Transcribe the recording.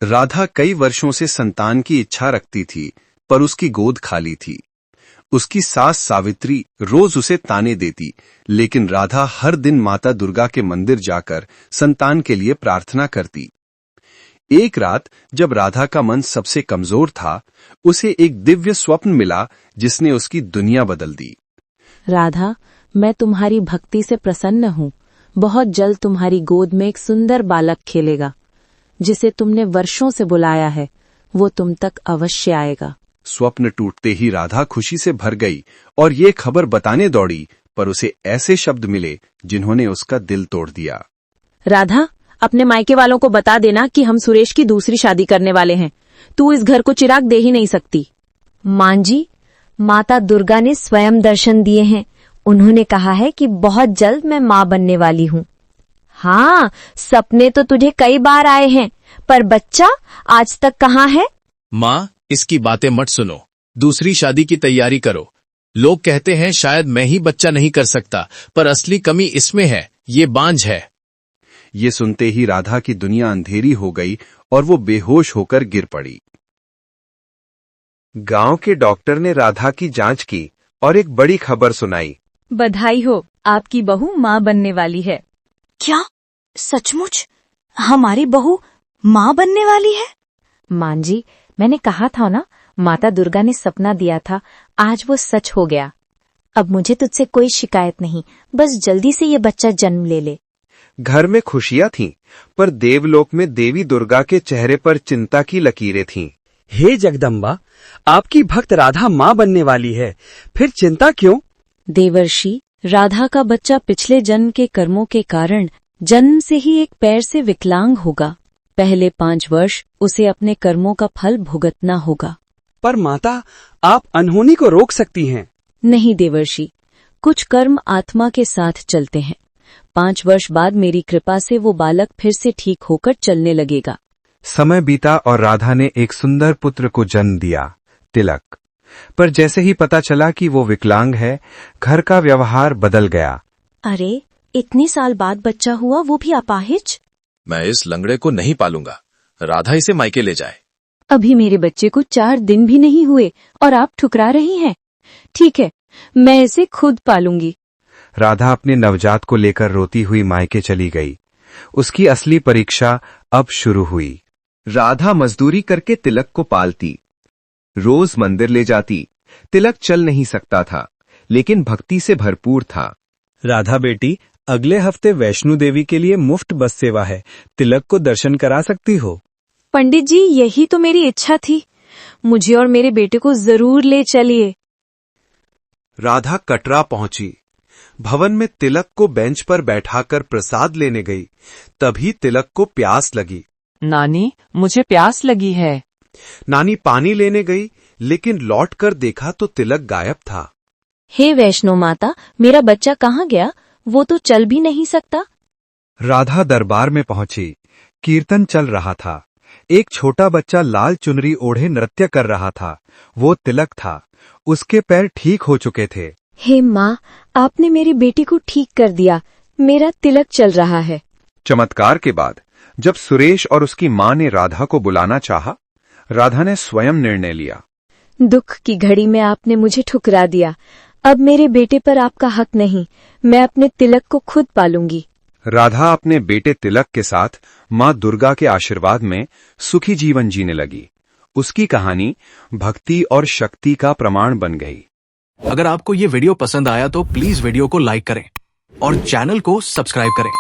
राधा कई वर्षों से संतान की इच्छा रखती थी, पर उसकी गोद खाली थी। उसकी सास सावित्री रोज उसे ताने देती, लेकिन राधा हर दिन माता दुर्गा के मंदिर जाकर संतान के लिए प्रार्थना करती। एक रात जब राधा का मन सबसे कमजोर था, उसे एक दिव्य स्वप्न मिला जिसने उसकी दुनिया बदल दी। राधा, मैं तुम्हारी भक्ति से प्रसन्न हूँ। बहुत जल्द तुम्हारी गोद में एक सुंदर बालक खेलेगा, जिसे तुमने वर्षों से बुलाया है। वो तुम तक अवश्य आएगा। स्वप्न टूटते ही राधा खुशी से भर गई और ये खबर बताने दौड़ी, पर उसे ऐसे शब्द मिले जिन्होंने उसका दिल तोड़ दिया। राधा, अपने मायके वालों को बता देना कि हम सुरेश की दूसरी शादी करने वाले हैं। तू इस घर को चिराग दे ही नहीं सकती। मां जी, माता दुर्गा ने स्वयं दर्शन दिए हैं। उन्होंने कहा है कि बहुत जल्द मैं मां बनने वाली हूँ। हाँ, सपने तो तुझे कई बार आए हैं, पर बच्चा आज तक कहाँ है? माँ, इसकी बातें मत सुनो। दूसरी शादी की तैयारी करो। लोग कहते हैं शायद मैं ही बच्चा नहीं कर सकता, पर असली कमी इसमें है, ये बांझ है। ये सुनते ही राधा की दुनिया अंधेरी हो गई और वो बेहोश होकर गिर पड़ी। गांव के डॉक्टर ने राधा की जांच की और एक बड़ी खबर सुनाई। बधाई हो, आपकी बहू माँ बनने वाली है। क्या सचमुच हमारी बहू मां बनने वाली है? मां जी, मैंने कहा था ना, माता दुर्गा ने सपना दिया था, आज वो सच हो गया। अब मुझे तुझसे कोई शिकायत नहीं, बस जल्दी से ये बच्चा जन्म ले ले। घर में खुशियां थीं, पर देवलोक में देवी दुर्गा के चेहरे पर चिंता की लकीरें थीं। हे जगदम्बा, आपकी भक्त राधा मां बनने वाली है, फिर चिंता क्यों? देवर्षि, राधा का बच्चा पिछले जन्म के कर्मों के कारण जन्म से ही एक पैर से विकलांग होगा। पहले 5 वर्ष उसे अपने कर्मों का फल भुगतना होगा। पर माता, आप अनहोनी को रोक सकती हैं। नहीं देवर्षि, कुछ कर्म आत्मा के साथ चलते हैं। 5 वर्ष बाद मेरी कृपा से वो बालक फिर से ठीक होकर चलने लगेगा। समय बीता और राधा ने एक सुंदर पुत्र को जन्म दिया, तिलक। पर जैसे ही पता चला कि वो विकलांग है, घर का व्यवहार बदल गया। अरे, इतने साल बाद बच्चा हुआ, वो भी अपाहिज। मैं इस लंगड़े को नहीं पालूंगा। राधा इसे मायके ले जाए। अभी मेरे बच्चे को 4 दिन भी नहीं हुए और आप ठुकरा रही हैं। ठीक है, मैं इसे खुद पालूंगी। राधा अपने नवजात को लेकर रोती हुई मायके चली गई। उसकी असली परीक्षा अब शुरू हुई। राधा मजदूरी करके तिलक को पालती, रोज मंदिर ले जाती। तिलक चल नहीं सकता था, लेकिन भक्ति से भरपूर था। राधा बेटी, अगले हफ्ते वैष्णो देवी के लिए मुफ्त बस सेवा है, तिलक को दर्शन करा सकती हो। पंडित जी, यही तो मेरी इच्छा थी। मुझे और मेरे बेटे को जरूर ले चलिए। राधा कटरा पहुंची। भवन में तिलक को बेंच पर बैठाकर प्रसाद लेने गई। तभी तिलक को प्यास लगी। नानी, मुझे प्यास लगी है। नानी पानी लेने गई, लेकिन लौटकर देखा तो तिलक गायब था। हे वैष्णो माता, मेरा बच्चा कहाँ गया? वो तो चल भी नहीं सकता। राधा दरबार में पहुंची। कीर्तन चल रहा था। एक छोटा बच्चा लाल चुनरी ओढ़े नृत्य कर रहा था। वो तिलक था। उसके पैर ठीक हो चुके थे। हे माँ, आपने मेरी बेटी को ठीक कर दिया। मेरा तिलक चल रहा है। चमत्कार के बाद जब सुरेश और उसकी मां ने राधा को बुलाना चाहा, राधा ने स्वयं निर्णय लिया। दुख की घड़ी में आपने मुझे ठुकरा दिया। अब मेरे बेटे पर आपका हक नहीं। मैं अपने तिलक को खुद पालूंगी। राधा अपने बेटे तिलक के साथ मां दुर्गा के आशीर्वाद में सुखी जीवन जीने लगी। उसकी कहानी भक्ति और शक्ति का प्रमाण बन गई। अगर आपको ये वीडियो पसंद आया तो प्लीज वीडियो को लाइक करें और चैनल को सब्सक्राइब करें।